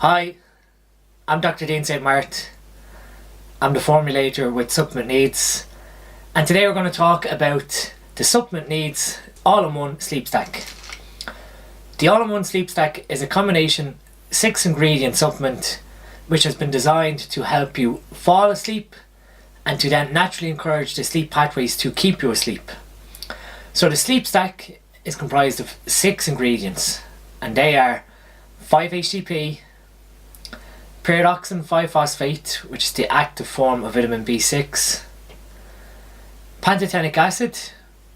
Hi, I'm Dr Dean St Mart. I'm the formulator with Supplement Needs, and today we're going to talk about the Supplement Needs All-in-One Sleep Stack. The All-in-One Sleep Stack is a combination 6-ingredient supplement which has been designed to help you fall asleep and to then naturally encourage the sleep pathways to keep you asleep. So the Sleep Stack is comprised of 6 ingredients, and they are 5-HTP, pyridoxine 5-phosphate, which is the active form of vitamin B6, pantothenic acid,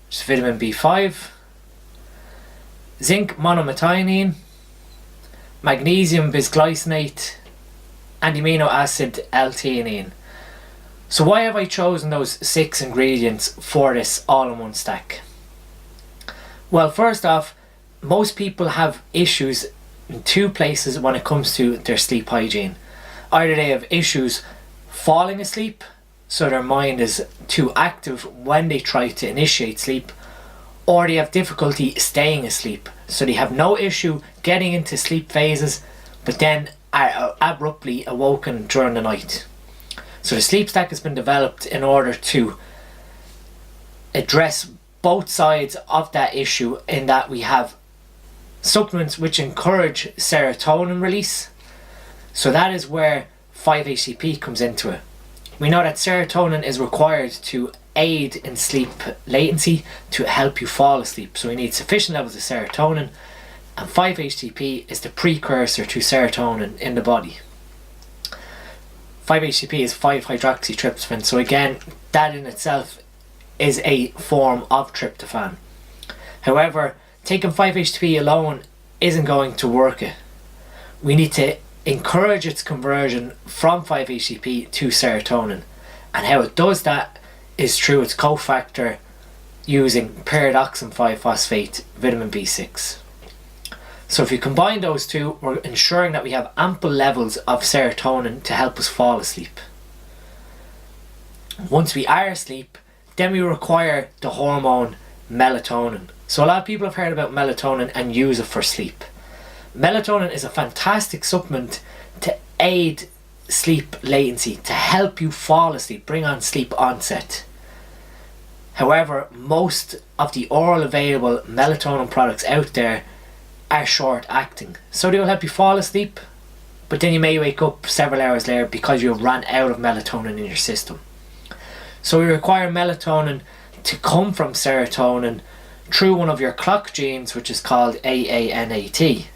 which is vitamin B5, zinc monomethionine, magnesium bisglycinate, and amino acid L-Theanine. So why have I chosen those 6 ingredients for this all-in-one stack? Well, first off, most people have issues in 2 places when it comes to their sleep hygiene. Either they have issues falling asleep, so their mind is too active when they try to initiate sleep, or they have difficulty staying asleep, so they have no issue getting into sleep phases but then are abruptly awoken during the night. So the Sleep Stack has been developed in order to address both sides of that issue, in that we have supplements which encourage serotonin release. So that is where 5-HTP comes into it. We know that serotonin is required to aid in sleep latency to help you fall asleep. So we need sufficient levels of serotonin, and 5-HTP is the precursor to serotonin in the body. 5-HTP is 5-hydroxytryptophan, so again, that in itself is a form of tryptophan. However, taking 5-HTP alone isn't going to work it. We need to encourage its conversion from 5-HTP to serotonin, and how it does that is through its cofactor using pyridoxine 5-phosphate vitamin B6. So if you combine those two, we're ensuring that we have ample levels of serotonin to help us fall asleep. Once we are asleep, then we require the hormone melatonin. So a lot of people have heard about melatonin and use it for sleep. Melatonin is a fantastic supplement to aid sleep latency, to help you fall asleep, bring on sleep onset. However, most of the oral available melatonin products out there are short acting. So they will help you fall asleep, but then you may wake up several hours later because you've run out of melatonin in your system. So we require melatonin to come from serotonin through one of your clock genes, which is called AANAT.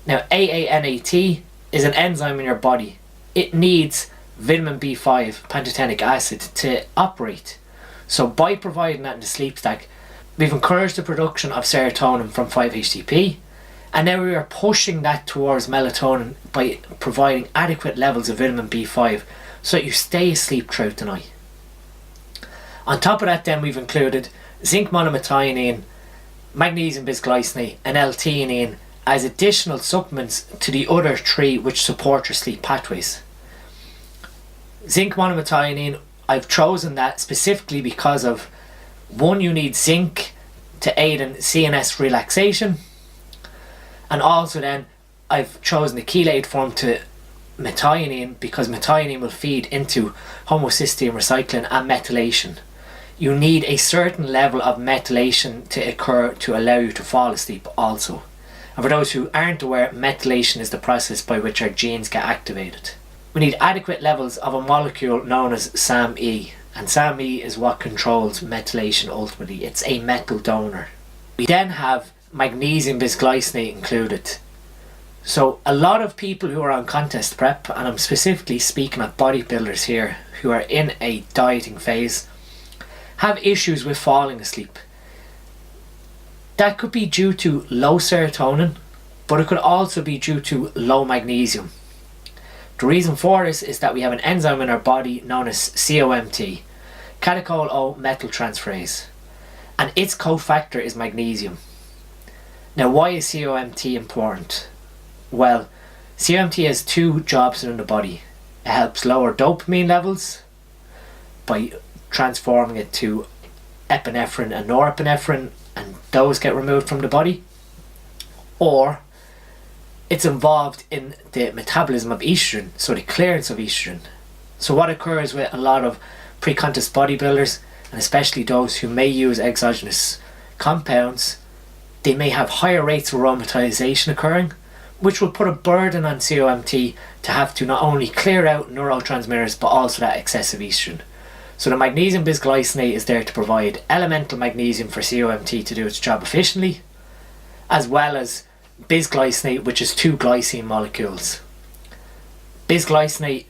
Now, AANAT is an enzyme in your body. It needs vitamin B5, pantothenic acid, to operate. So by providing that in the Sleep Stack, we've encouraged the production of serotonin from 5-HTP, and now we are pushing that towards melatonin by providing adequate levels of vitamin B5 so that you stay asleep throughout the night. On top of that, then, we've included zinc monomethionine, magnesium bisglycinate, and L-Theanine as additional supplements to the other 3 which support your sleep pathways. Zinc monomethionine, I've chosen that specifically because of, one, you need zinc to aid in CNS relaxation, and also then I've chosen the chelate form to methionine because methionine will feed into homocysteine recycling and methylation. You need a certain level of methylation to occur to allow you to fall asleep also. And for those who aren't aware, methylation is the process by which our genes get activated. We need adequate levels of a molecule known as SAMe, and SAMe is what controls methylation ultimately. It's a metal donor. We then have magnesium bisglycinate included. So a lot of people who are on contest prep, and I'm specifically speaking of bodybuilders here who are in a dieting phase, have issues with falling asleep. That could be due to low serotonin, but it could also be due to low magnesium. The reason for this is that we have an enzyme in our body known as COMT, catechol O methyltransferase, and its cofactor is magnesium. Now, why is COMT important? Well, COMT has 2 jobs in the body. It helps lower dopamine levels by transforming it to epinephrine and norepinephrine, and those get removed from the body. Or it's involved in the metabolism of estrogen, so the clearance of estrogen. So what occurs with a lot of pre-contest bodybuilders, and especially those who may use exogenous compounds, they may have higher rates of aromatization occurring, which will put a burden on COMT to have to not only clear out neurotransmitters but also that excessive estrogen. So the magnesium bisglycinate is there to provide elemental magnesium for COMT to do its job efficiently, as well as bisglycinate, which is 2 glycine molecules. Bisglycinate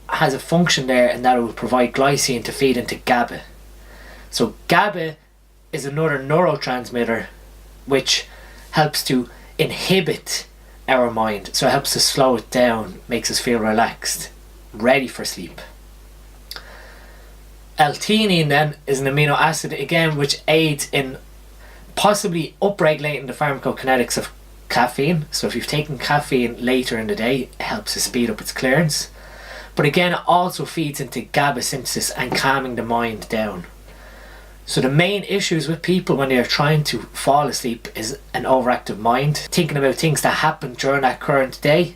has a function there in that it will provide glycine to feed into GABA. So GABA is another neurotransmitter which helps to inhibit our mind, so it helps to slow it down, makes us feel relaxed, ready for sleep. L-Theanine then is an amino acid again which aids in possibly upregulating the pharmacokinetics of caffeine. So if you've taken caffeine later in the day, it helps to speed up its clearance. But again, it also feeds into GABA synthesis and calming the mind down. So the main issues with people when they're trying to fall asleep is an overactive mind, thinking about things that happened during that current day,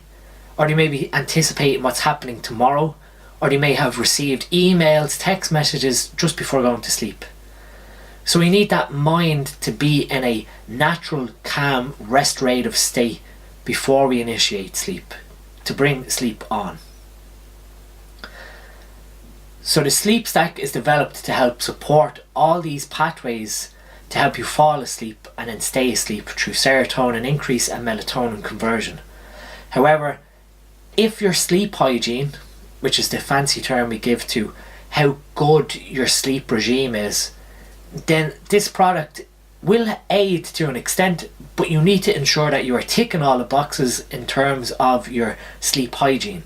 or they may be anticipating what's happening tomorrow, or they may have received emails, text messages just before going to sleep. So we need that mind to be in a natural, calm, restorative state before we initiate sleep, to bring sleep on. So the sleep stack is developed to help support all these pathways to help you fall asleep and then stay asleep through serotonin increase and melatonin conversion. However, if your sleep hygiene, which is the fancy term we give to how good your sleep regime is, then this product will aid to an extent, but you need to ensure that you are ticking all the boxes in terms of your sleep hygiene.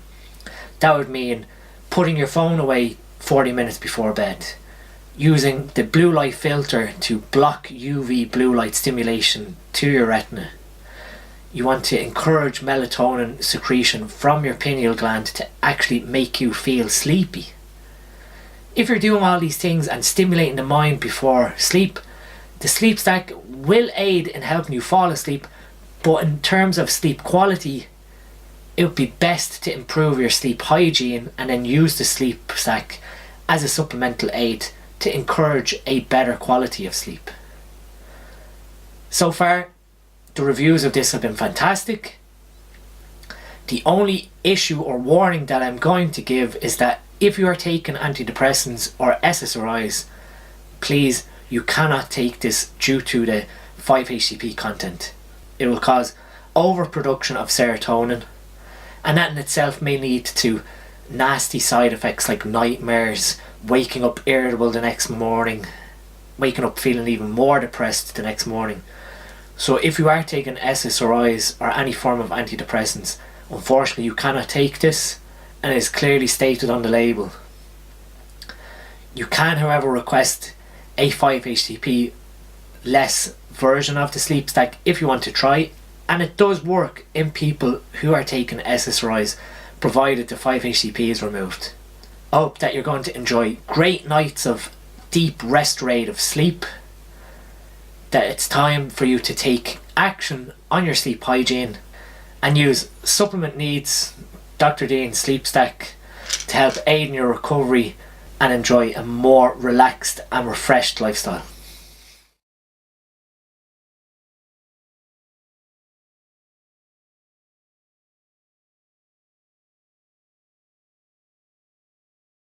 That would mean putting your phone away 40 minutes before bed, using the blue light filter to block UV blue light stimulation to your retina. You want to encourage melatonin secretion from your pineal gland to actually make you feel sleepy. If you're doing all these things and stimulating the mind before sleep, the sleep stack will aid in helping you fall asleep, but in terms of sleep quality, it would be best to improve your sleep hygiene and then use the sleep stack as a supplemental aid to encourage a better quality of sleep. So far, the reviews of this have been fantastic. The only issue or warning that I'm going to give is that if you are taking antidepressants or SSRIs, please, you cannot take this due to the 5-HTP content. It will cause overproduction of serotonin, and that in itself may lead to nasty side effects like nightmares, waking up irritable the next morning, waking up feeling even more depressed the next morning. So if you are taking SSRIs or any form of antidepressants, unfortunately you cannot take this, and it is clearly stated on the label. You can, however, request a 5-HTP less version of the sleep stack if you want to try, and it does work in people who are taking SSRIs, provided the 5-HTP is removed. I hope that you're going to enjoy great nights of deep restorative sleep, that it's time for you to take action on your sleep hygiene and use Supplement Needs Dr Dean Sleep Stack to help aid in your recovery and enjoy a more relaxed and refreshed lifestyle.